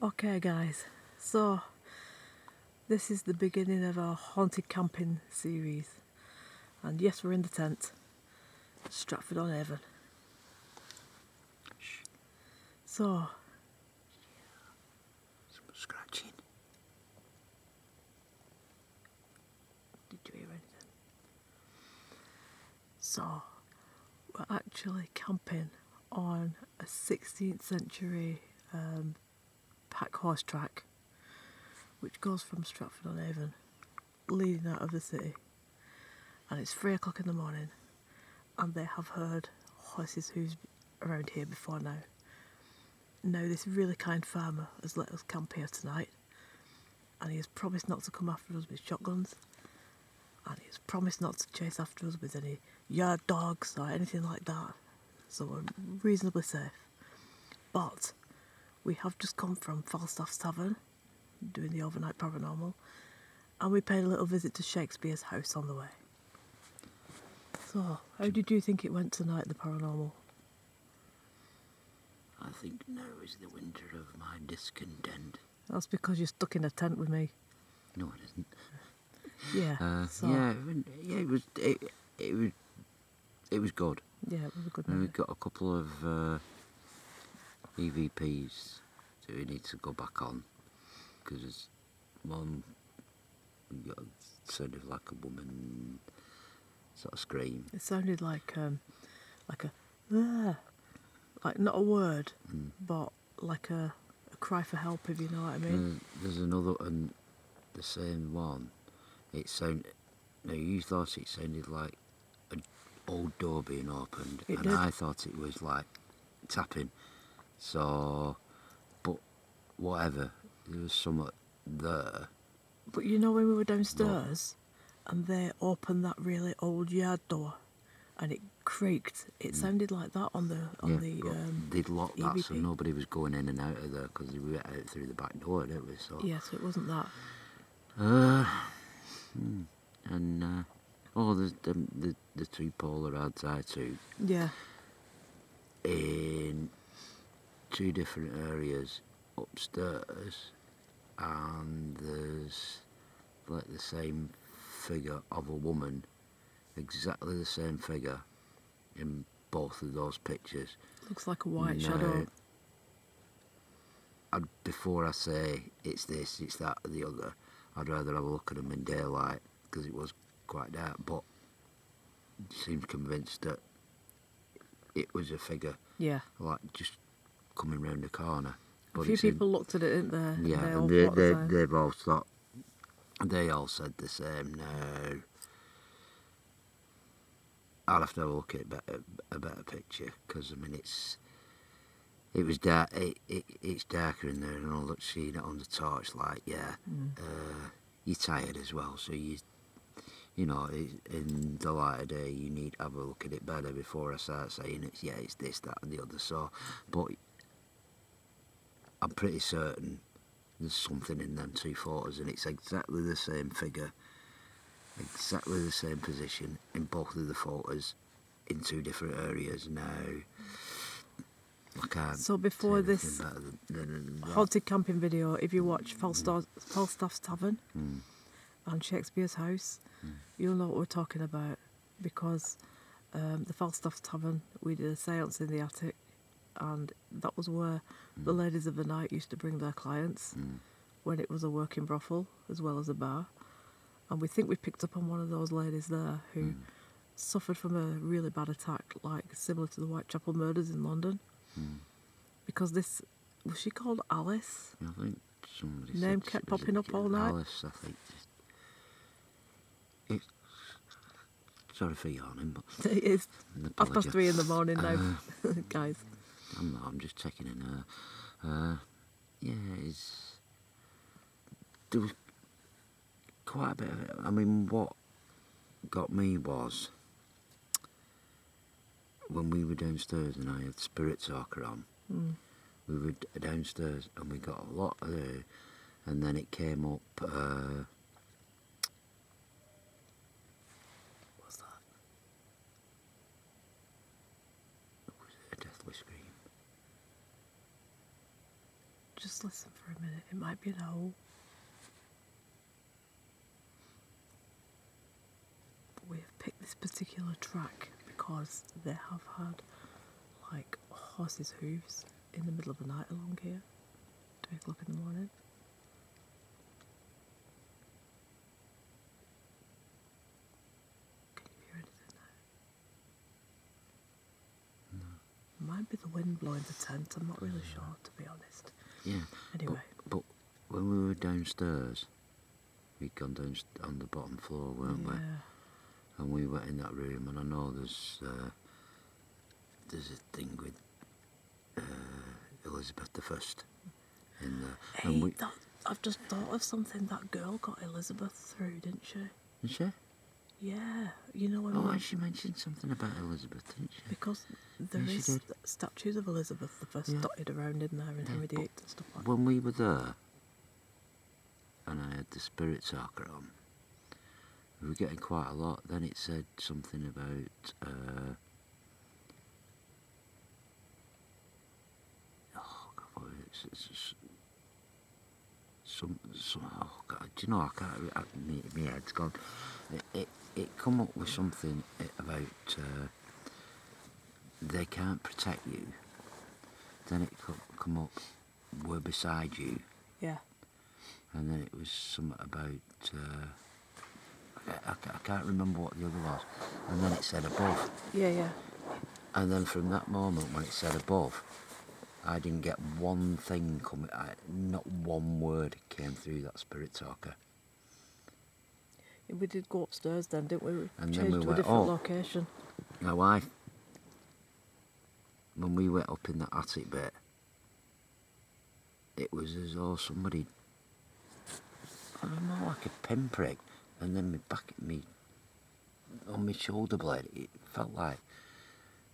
Okay guys, so this is the beginning of our haunted camping series, and yes, we're in the tent, Stratford on Avon. So, Some scratching. did you hear anything? So, we're actually camping on a 16th century pack horse track, which goes from Stratford on Avon, leading out of the city, and it's 3 o'clock in the morning, and they have heard horses' hooves around here before now. Now, this really kind farmer has let us camp here tonight, and he has promised not to come after us with shotguns, and he has promised not to chase after us with any yard dogs or anything like that, so we're reasonably safe. But we have just come from Falstaff's Tavern, doing the overnight paranormal, and we paid a little visit to Shakespeare's house on the way. So, how did you think it went tonight, the paranormal? I think now is the winter of my discontent. That's because you're stuck in a tent with me. No, it isn't. Yeah. It was good. Yeah, it was a good And night. we've got a couple of EVPs that we need to go back on, because there's one sounded like a woman sort of scream. It sounded like a "Ah," like not a word, but like a cry for help, if you know what I mean. There's another, and the same one. It sounded. Now you thought it sounded like an old door being opened, It and did. I thought it was like tapping. So, but whatever, there was something there. But you know when we were downstairs, and they opened that really old yard door, and it creaked. It sounded like that on the They'd locked that, so EVP. nobody was going in and out of there, because we went out through the back door, didn't we? So, Yeah, so it wasn't that. and there's the two polar I too Yeah, in two different areas upstairs, and there's like the same figure of a woman, exactly the same figure in both of those pictures. looks like a white Now, shadow. before I say it's this, it's that, or the other, I'd rather have a look at them in daylight, because it was quite dark, but seemed convinced that it was a figure, Yeah. like just coming round the corner. But A few people looked at it, didn't they? yeah, They all and thought the same. they've all thought, they all said the same. No, I'll have to have a look at a better picture, because I mean it was dark. It's darker in there, and all that, seeing it on the torchlight. Yeah, you're tired as well, so you know, in the light of day, you need to have a look at it better before I start saying it's this, that, and the other. So, but I'm pretty certain there's something in them two photos, and it's exactly the same figure, exactly the same position in both of the photos, in two different areas. Now, I can't. So before say this anything better than that. haunted camping video, if you watch Falstaff's Tavern and Shakespeare's house, you'll know what we're talking about, because the Falstaff's Tavern, we did a séance in the attic, and that was where the ladies of the night used to bring their clients when it was a working brothel as well as a bar. And we think we picked up on one of those ladies there who suffered from a really bad attack, like similar to the Whitechapel murders in London. Because this, was she called Alice? I think somebody Name said kept it was popping up all night. Alice, I think. It's sorry for yawning, but It is an 3:30 in the morning now, guys. I'm not. I'm just checking in. Yeah, there was quite a bit of it. I mean, what got me was when we were downstairs and I had Spirit Talker on. We were downstairs and we got a lot of it, and then it came up. What's that? Was it a deathly scream? Just listen for a minute. It might be an owl. But we have picked this particular track because they have had like horses' hooves in the middle of the night along here. 2 o'clock in the morning. Can you hear anything there? No. Might be the wind blowing the tent. I'm not really sure, to be honest. Yeah. Anyway. But when we were downstairs, we'd gone down on the bottom floor, weren't we? And we went in that room, and I know there's a thing with Elizabeth I in there. Hey, and I've just thought of something. That girl got Elizabeth through, didn't she? Did she? Yeah, you know when She mentioned something about Elizabeth, didn't she? because there Yeah, she is did. statues of Elizabeth I dotted around in there and Henry VIII and stuff like that. When we were there, and I had the spirit talker on, we were getting quite a lot. Then it said something about oh God, do you know, I can't, my head's gone. It come up with something about they can't protect you. Then it come up, we're beside you. Yeah. And then it was something about, I can't remember what the other was. And then it said above. Yeah. And then from that moment when it said above, I didn't get one thing coming, not one word came through that spirit talker. We did go upstairs then, didn't we? And changed then we to went, a different location. My wife, when we went up in that attic bit, it was as though somebody, I don't know, like a pinprick, and then on my shoulder blade, it felt like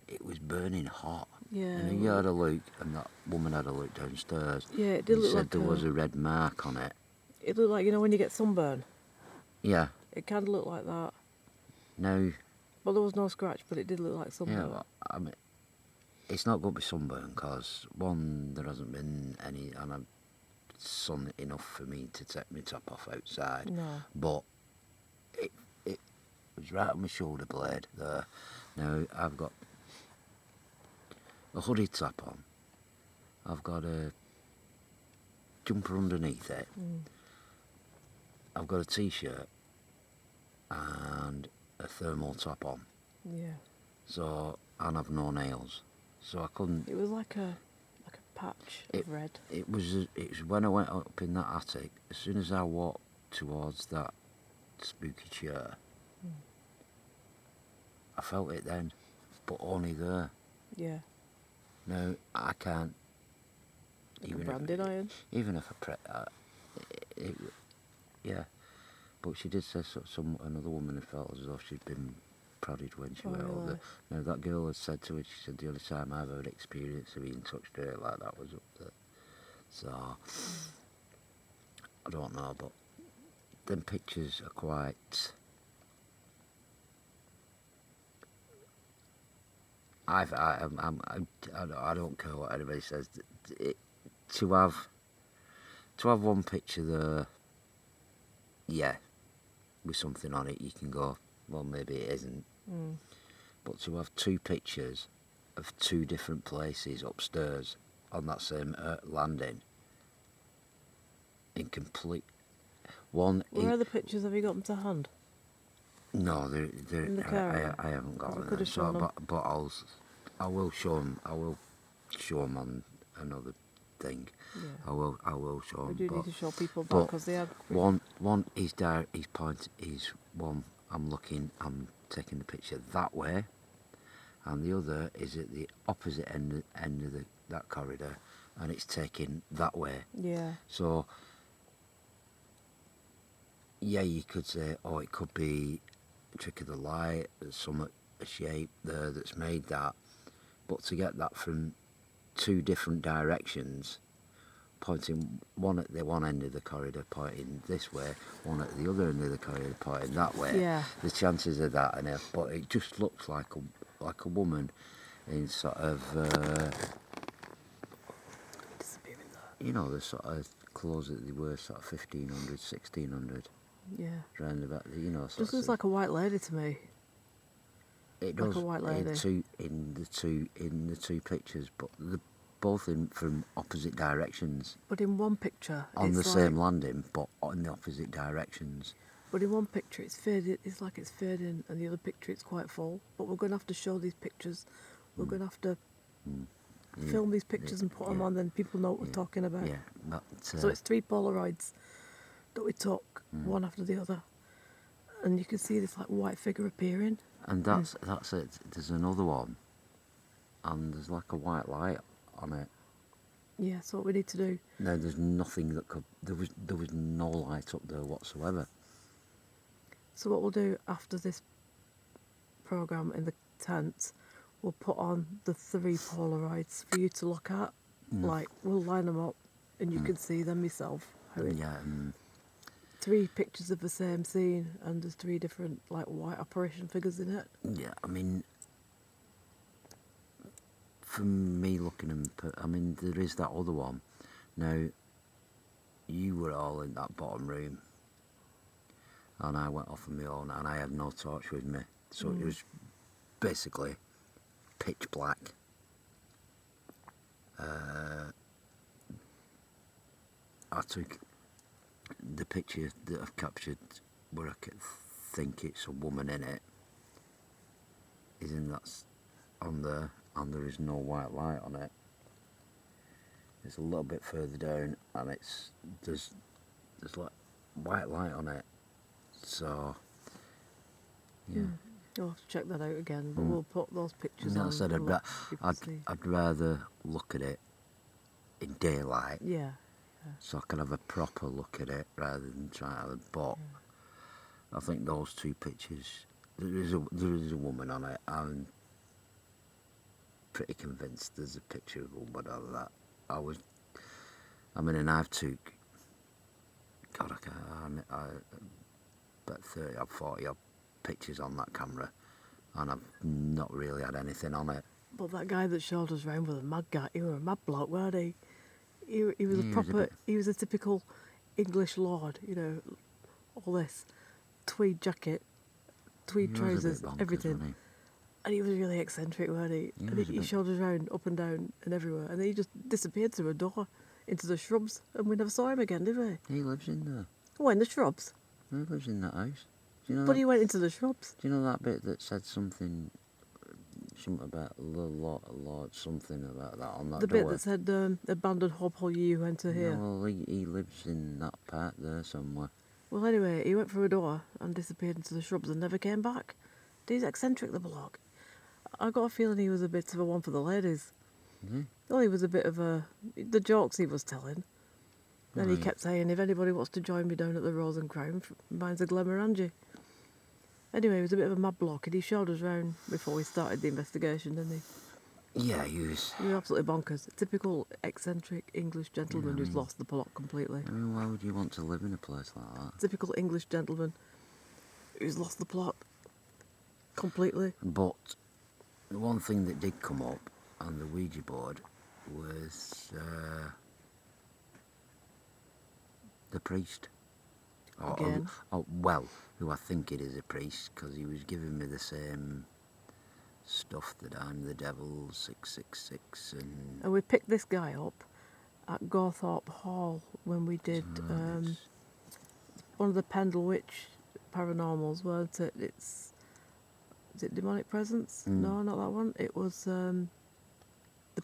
it was burning hot. Yeah. And you had a look, and that woman had a look downstairs. Yeah, it did look like said there was a red mark on it. It looked like, you know, when you get sunburn. Yeah. It kind of looked like that. Now. Well, there was no scratch, but it did look like sunburn. Yeah, well, I mean, it's not going to be sunburn because, one, there hasn't been any, and I've sun enough for me to take my top off outside. No. But it was right on my shoulder blade there. Now, I've got a hoodie top on. I've got a jumper underneath it. I've got a t-shirt and a thermal top on. Yeah. So, and I've no nails. So I couldn't. It was like a patch of red. It was when I went up in that attic, as soon as I walked towards that spooky chair, I felt it then, but only there. Yeah. Now, I can't. Like a branding iron? Even if yeah. But she did say another woman had felt as though she'd been prodded when she went older. Now, that girl had said to her, she said, the only time I've ever experienced of being touched straight like that was up there. So, I don't know, but them pictures are quite... I don't care what anybody says. To have one picture there, yeah, with something on it, you can go, well, maybe it isn't. But to have 2 pictures of 2 different places upstairs on that same landing, in complete one. Where are the pictures? Have you got them to hand? No, they're in the car. I haven't got them. Could have shown them. But I will show them. I will show them on another thing. Yeah. I will show them. We do need to show people that because they are. One is there. His point is one. I'm taking the picture that way, and the other is at the opposite end of that corridor, and it's taken that way. Yeah. So, yeah, you could say, oh, it could be a trick of the light, there's a shape there that's made that, but to get that from 2 different directions, pointing one at the one end of the corridor pointing this way, one at the other end of the corridor pointing that way. Yeah. The chances of that enough, but it just looks like a woman in sort of Disappearing there. you know, the sort of clothes that they wear, sort of 1500, 1600, Yeah. round about, you know, sort Just looks of. like a white lady to me. It Like a does white in lady. the two pictures, but they're both in from opposite directions But in one picture, on the it's like. same landing, but in the opposite directions. But in one picture, it's faded. It's like it's fading, and the other picture, it's quite full. But we're going to have to show these pictures. We're going to have to Yeah, film these pictures and put them yeah, on, then people know what we're yeah, talking about. yeah. But So it's 3 Polaroids that we took, one after the other, and you can see this like white figure appearing. and that's it. There's another one, and there's like a white light on it. Yeah, so what we need to do. No, there's nothing that could. There was no light up there whatsoever. So what we'll do after this program in the tent, we'll put on the 3 Polaroids for you to look at. Like we'll line them up, and you can see them yourself. How it, Yeah, 3 pictures of the same scene, and there's 3 different like white apparition figures in it. yeah. I mean, from me looking and I mean, there is that other one. Now, you were all in that bottom room, and I went off on my own, and I had no torch with me, so it was basically pitch black. I took the picture that I've captured where I could think it's a woman in it. Is in that on there, and there is no white light on it. It's a little bit further down, and there's like white light on it. So yeah. You'll have to check that out again, but we'll put those pictures And on. I said and let people see. I'd rather look at it in daylight, Yeah, so I can have a proper look at it rather than try to have a bot. I think those 2 pictures, there is a woman on it. I'm pretty convinced there's a picture of a woman on that. And I've took, God, I about 30 or 40 odd pictures on that camera, and I've not really had anything on it. but that guy that showed us round was a mad guy. He was a mad bloke, weren't he? He was Yeah, a he was a proper. bit- He was a typical English lord. You know, all this tweed jacket, tweed He was a bit trousers, bonkers, everything. wasn't And he was really eccentric, weren't he? He And was a he bit- showed us around, up and down, and everywhere. And then he just disappeared through a door into the shrubs, and we never saw him again, did we? he lives in there. Oh, in the shrubs. He lives in that house. Do you know But that? he went into the shrubs. Do you know that bit that said something about Lord, something about that on that The door? bit that said, abandoned hope all ye who enter here. No, well, he lives in that part there somewhere. Well, anyway, he went through a door and disappeared into the shrubs and never came back. He's eccentric, the bloke. I got a feeling he was a bit of a one for the ladies. Mm-hmm. Well, he was a bit of the jokes he was telling. Then he Right. kept saying, if anybody wants to join me down at the Rose and Crown, mine's a Glenmorangie. Anyway, he was a bit of a mad bloke, and he showed us round before we started the investigation, didn't he? Yeah, he was. He was absolutely bonkers. Typical eccentric English gentleman who's lost the plot completely. I mean, why would you want to live in a place like that? Typical English gentleman who's lost the plot completely. But the one thing that did come up on the Ouija board was the priest. Again? Who I think it is a priest, because he was giving me the same stuff that I'm the devil, 666, and... And we picked this guy up at Gawthorpe Hall when we did one of the Pendle Witch paranormals, weren't it? Is it Demonic Presence? No, not that one. It was The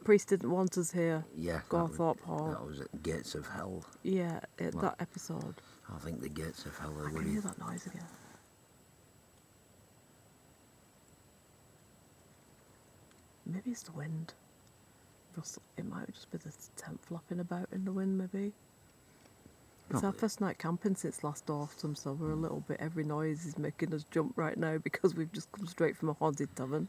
Priest Didn't Want Us Here, Yeah, Gawthorpe Hall. that was at Gates of Hell. Yeah, Well, that episode. I think the Gates of Hell are I can hear that noise again. Maybe it's the wind. It might just be the tent flapping about in the wind, maybe. It's our Probably. first night camping since last autumn, so we're a little bit... Every noise is making us jump right now because we've just come straight from a haunted tavern.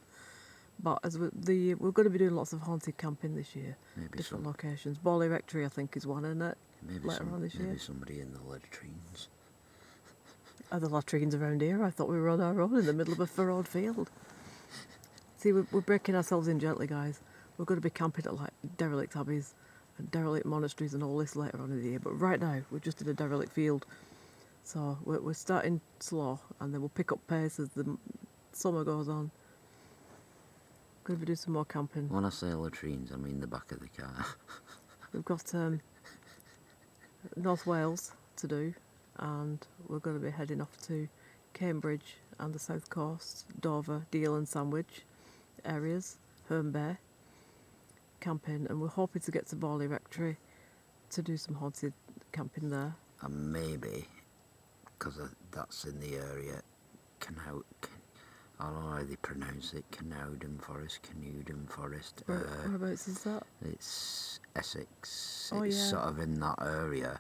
But as we're going to be doing lots of haunted camping this year. Maybe Different locations. Borley Rectory, I think, is one, isn't it? Maybe Later on this year. maybe somebody in the latrines. Are the latrines around here? I thought we were on our own in the middle of a furrowed field. See, we're breaking ourselves in gently, guys. We're going to be camping at like derelict abbeys and derelict monasteries and all this later on in the year. But right now, we're just in a derelict field. So we're starting slow, and then we'll pick up pace as the summer goes on. Going to do some more camping. When I say latrines, I mean the back of the car. We've got North Wales to do, and we're going to be heading off to Cambridge and the south coast, Dover, Deal and Sandwich areas, Herne Bay, camping, and we're hoping to get to Borley Rectory to do some haunted camping there. And maybe, because that's in the area, I don't know how they pronounce it, Canowdon Forest. Whereabouts is that? It's Essex. Oh, It's yeah. sort of in that area.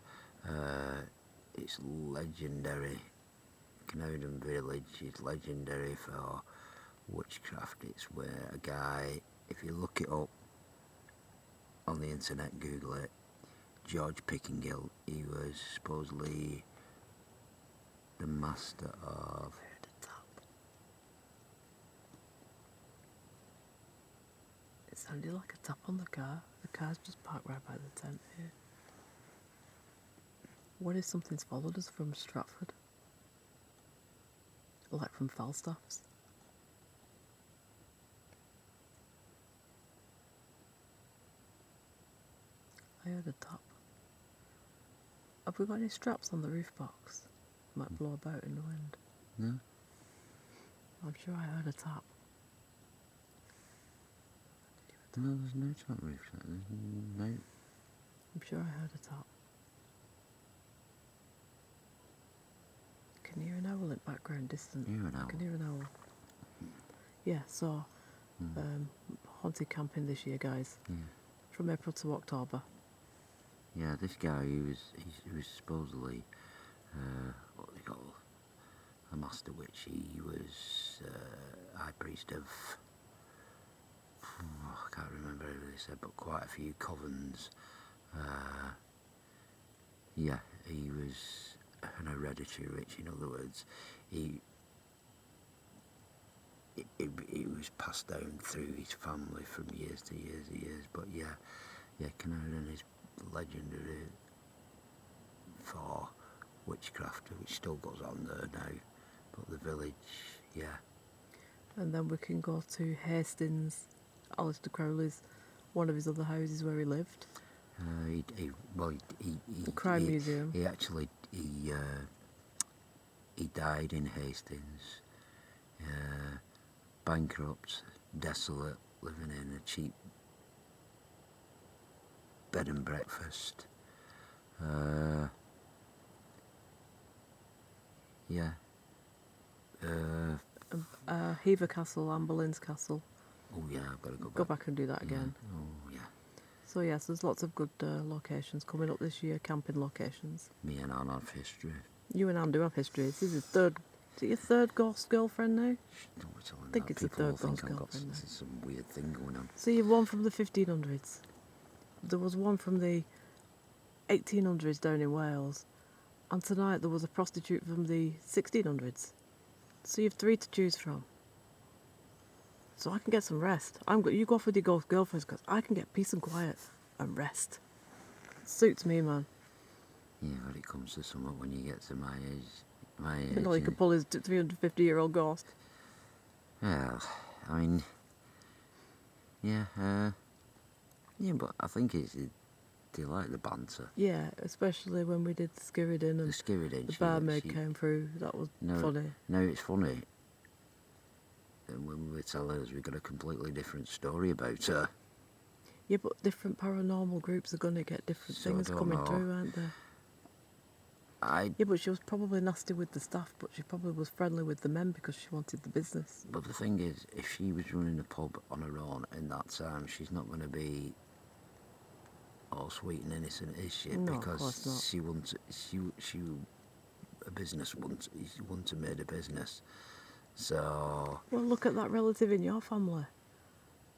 It's legendary. Canowdon Village is legendary for witchcraft. It's where a guy, if you look it up on the internet, Google it, George Pickingill, he was supposedly the master of... It sounded like a tap on the car. The car's just parked right by the tent here. What if something's followed us from Stratford? Like from Falstaff's? I heard a tap. Have we got any straps on the roof box? Might blow about in the wind. No? I'm sure I heard a tap. No, there's no top roof. There's no... I'm sure I heard a tap. Can you hear an owl in background distant? Hear an owl. I can hear an owl. Yeah, so haunted camping this year, guys. Yeah. From April to October. Yeah, this guy, he was supposedly, what they call a master witch. He was high priest of, I can't remember who they said, but quite a few covens. Yeah, he was an hereditary witch. In other words, he was passed down through his family from years to years to years. But yeah, Canowdon is legendary for witchcraft, which still goes on there now. But the village, yeah. And then we can go to Hastings, Alistair Crowley's, one of his other houses where he lived. The Crime Museum. He actually died in Hastings, bankrupt, desolate, living in a cheap bed and breakfast. Yeah. Hever Castle, Anne Boleyn's Castle. Oh yeah, I've got to go back. Go back and do that again. Oh yeah. So yes, there's lots of good locations coming up this year, camping locations. Me and Anne have history. You and Anne do have history. This is your third ghost girlfriend now? Don't be telling I think that. it's a People will third think ghost I've got girlfriend now. some weird thing going on. So you've one from the 1500s. There was one from the 1800s down in Wales. And tonight there was a prostitute from the 1600s. So you've three to choose from. So I can get some rest. You go off with your ghost girlfriends because I can get peace and quiet and rest. Suits me, man. Yeah, when it comes to something when you get to my age. You know, he could pull his 350-year-old ghost. Well, I mean, yeah, but I think they like the banter. Yeah, especially when we did Skirridin The and Skirridin. the barmaid came through. That was funny. No, it's funny. And when we were telling us we got a completely different story about her. Yeah, but different paranormal groups are going to get different So I things don't coming know. through, aren't they? Yeah, but she was probably nasty with the staff, but she probably was friendly with the men because she wanted the business. But the thing is, if she was running a pub on her own in that time, she's not going to be all sweet and innocent, is she? No, because of course not. she wouldn't. A business wouldn't. She wouldn't have made a business. So Well, look at that relative in your family.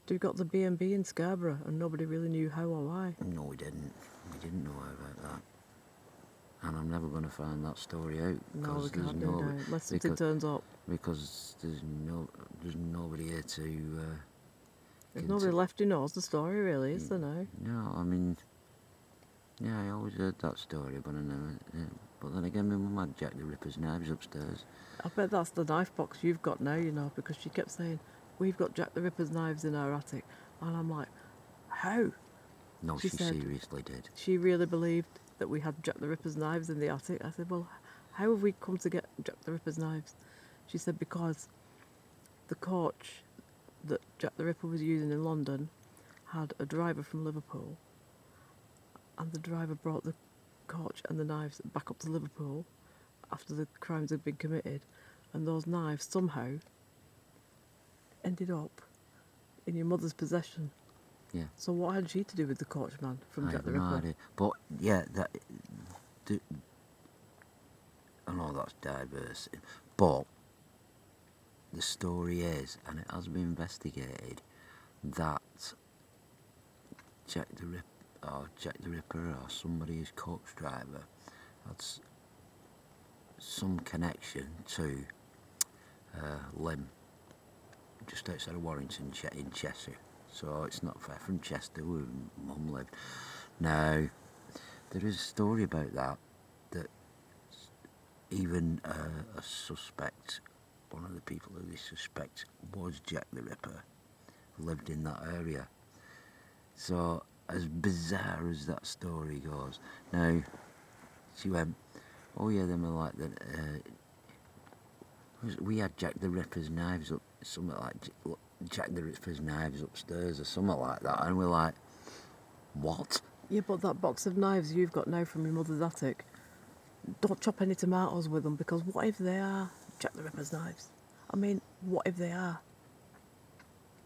You got the B&B in Scarborough and nobody really knew how or why. no, we didn't. We didn't know about that. And I'm never going to find that story out. No, we 'cause there's can't do no- now, unless something because- turns up. Because there's nobody here to. There's nobody left who knows the story, really, is there now? No, I mean, Yeah, I always heard that story, but I never. Yeah. But then again, my mum had Jack the Ripper's knives upstairs. I bet that's the knife box you've got now, you know, because she kept saying, we've got Jack the Ripper's knives in our attic. And I'm like, how? No, She she said seriously did. she really believed that we had Jack the Ripper's knives in the attic. I said, well, how have we come to get Jack the Ripper's knives? She said, because the coach that Jack the Ripper was using in London had a driver from Liverpool, and the driver brought the coach and the knives back up to Liverpool after the crimes had been committed, and those knives somehow ended up in your mother's possession. Yeah. So what had she to do with the coachman from I Jack have the no Ripper? idea. But yeah, I know that's diverse, but the story is, and it has been investigated, that Jack the Ripper or somebody who's coach driver had some connection to Lim, just outside of Warrington in Cheshire. So it's not far from Chester where Mum lived. Now, there is a story about that even a suspect, one of the people who they suspect was Jack the Ripper, lived in that area. So, as bizarre as that story goes, now, she went, oh yeah, then we're like that. We had Jack the Ripper's knives up, something like Jack the Ripper's knives upstairs or something like that, and we're like, what? Yeah, but that box of knives you've got now from your mother's attic, don't chop any tomatoes with them, because what if they are Jack the Ripper's knives? I mean, what if they are?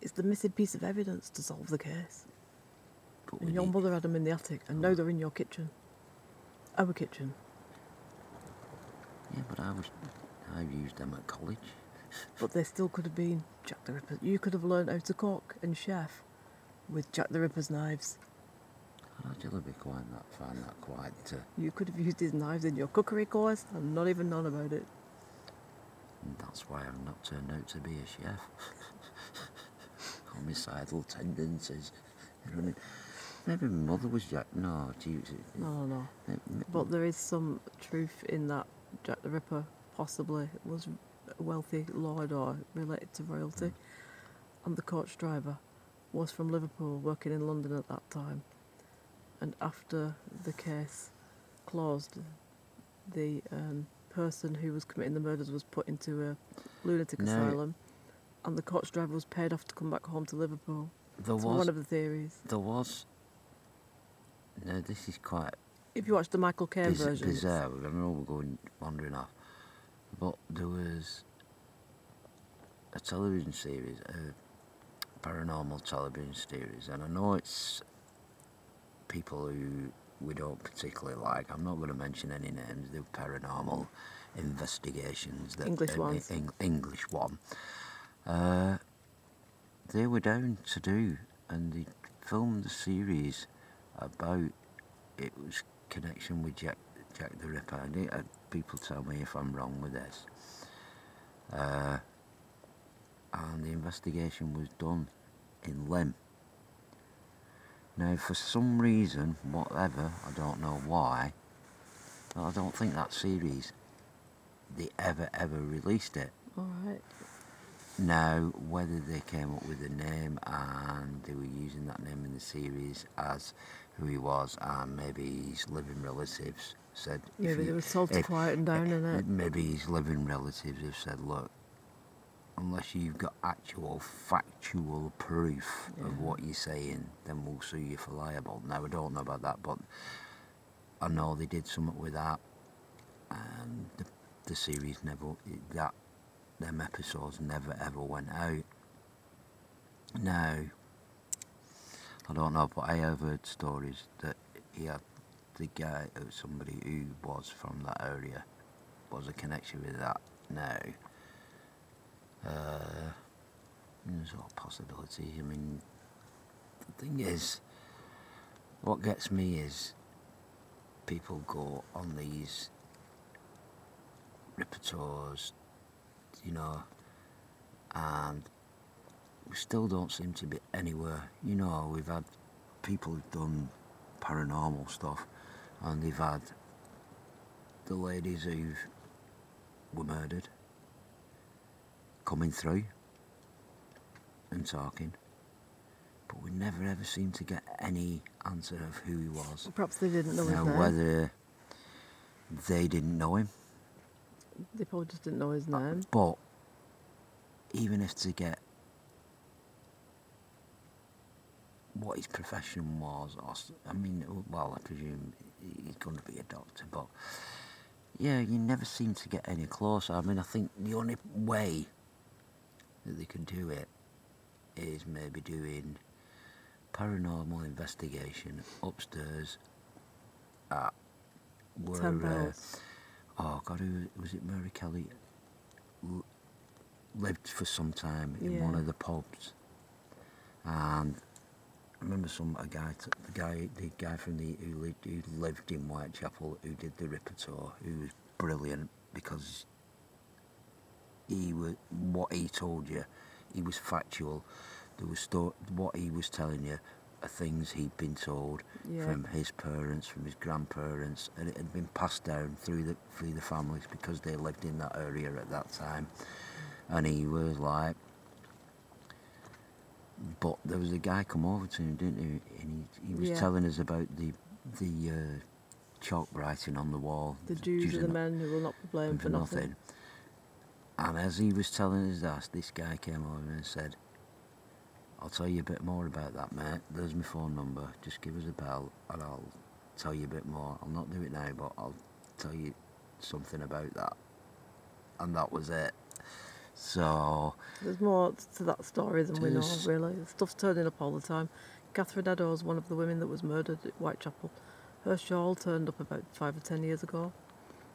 It's the missing piece of evidence to solve the case. But And your mother had them in the attic, and now they're in your kitchen. Our kitchen. yeah, but I've used them at college. But they still could have been Jack the Ripper. You could have learned how to cook and chef with Jack the Ripper's knives. I'd actually find that quite. You could have used his knives in your cookery course and not even known about it. That's why I've not turned out to be a chef. Homicidal tendencies. Maybe my mother was Jack. No, No. But there is some truth in that Jack the Ripper possibly was a wealthy lord or related to royalty. And the coach driver was from Liverpool, working in London at that time. And after the case closed, the person who was committing the murders was put into a lunatic asylum, and the coach driver was paid off to come back home to Liverpool. That's one of the theories. There was. No, this is quite. If you watch the Michael Caine version, bizarre. I know we're going wandering off, but there was a television series, a paranormal television series, and I know it's people who we don't particularly like. I'm not going to mention any names. They're paranormal investigations. That English ones. English one. They were down to do, and they filmed the series about it was connection with Jack the Ripper. And people tell me if I'm wrong with this. And the investigation was done in Lim. Now, for some reason, whatever, I don't know why, but I don't think that series, they ever released it. Alright. Now, whether they came up with a name and they were using that name in the series as who he was, and maybe his living relatives said... Maybe they were told to quieten down, innit? Maybe his living relatives have said, look, unless you've got actual factual proof of what you're saying, then we'll sue you for libel. Now, I don't know about that, but I know they did something with that, and the series never, them episodes never ever went out. Now, I don't know, but I have heard stories that he had the guy, somebody who was from that area, was a connection with that. Now, there's all possibility. I mean, the thing is, what gets me is people go on these repertoires, you know, and we still don't seem to be anywhere. You know, we've had people who've done paranormal stuff, and they've had the ladies who were murdered coming through and talking, but we never ever seemed to get any answer of who he was. Perhaps they didn't know his Now, name. whether they didn't know him, They probably just didn't know his name. but even if to get what his profession was, or, I mean, well, I presume he's going to be a doctor, but yeah, you never seem to get any closer. I mean, I think the only way that they could do it is maybe doing paranormal investigation upstairs at where 10 bells. oh god, who was it? Mary Kelly lived for some time in one Yeah. of the pubs, and I remember the guy from who lived in Whitechapel, who did the Ripper tour, who was brilliant because what he told you, he was factual. There was what he was telling you are things he'd been told Yeah. from his parents, from his grandparents, and it had been passed down through the families because they lived in that area at that time. And he was like, but there was a guy come over to him, didn't he? And he was Yeah. telling us about the chalk writing on the wall. The Jews are the men who will not be blamed for nothing. And as he was telling us that, this guy came over and said, I'll tell you a bit more about that, mate. There's my phone number. Just give us a bell and I'll tell you a bit more. I'll not do it now, but I'll tell you something about that. And that was it. So There's more to that story than we know, There's- really. Stuff's turning up all the time. Catherine Eddowes, one of the women that was murdered at Whitechapel, her shawl turned up about 5 or 10 years ago.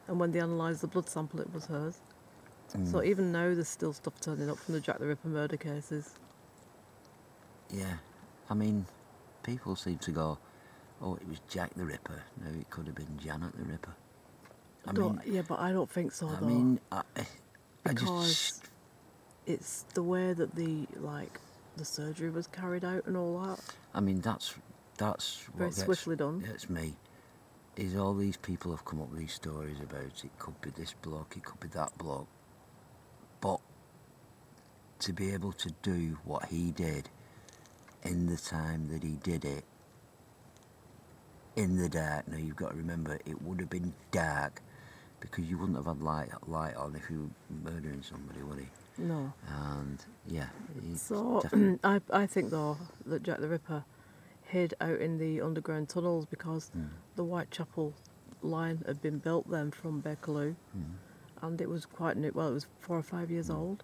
And when they analysed the blood sample, it was hers. So even now, there's still stuff turning up from the Jack the Ripper murder cases. yeah, I mean, people seem to go, oh, it was Jack the Ripper. No, it could have been Janet the Ripper. Yeah, but I don't think so, I though. mean, I because just, it's the way that the surgery was carried out and all that. I mean, that's Very what swiftly done. gets me. Is all these people have come up with these stories about it could be this bloke, it could be that bloke, but to be able to do what he did in the time that he did it, in the dark. Now you've got to remember, it would have been dark because you wouldn't have had light on if you were murdering somebody, would he? No. And yeah, So I think though that Jack the Ripper hid out in the underground tunnels because the Whitechapel line had been built then from Bakerloo, and it was quite new. Well, it was 4 or 5 years old.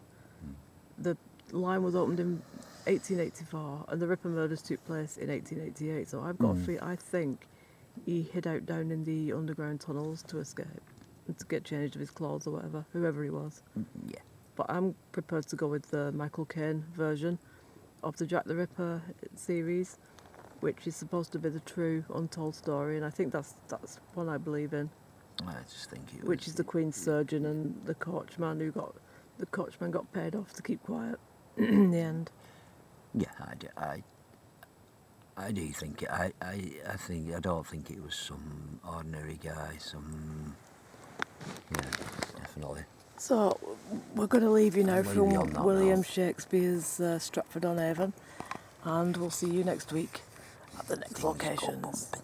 The line was opened in 1884, and the Ripper murders took place in 1888. So I think he hid out down in the underground tunnels to escape and to get changed of his clothes or whatever, whoever he was. yeah. But I'm prepared to go with the Michael Caine version of the Jack the Ripper series, which is supposed to be the true untold story, and I think that's one I believe in. I just think it was, Which is the Queen's surgeon and the coachman the coachman got paid off to keep quiet in the end. Yeah, I do think it. I don't think it was some ordinary guy. Yeah, definitely. So we're going to leave you now I'll leave you on from that William note. Shakespeare's Stratford on Avon, and we'll see you next week at the next Things go locations. bumping.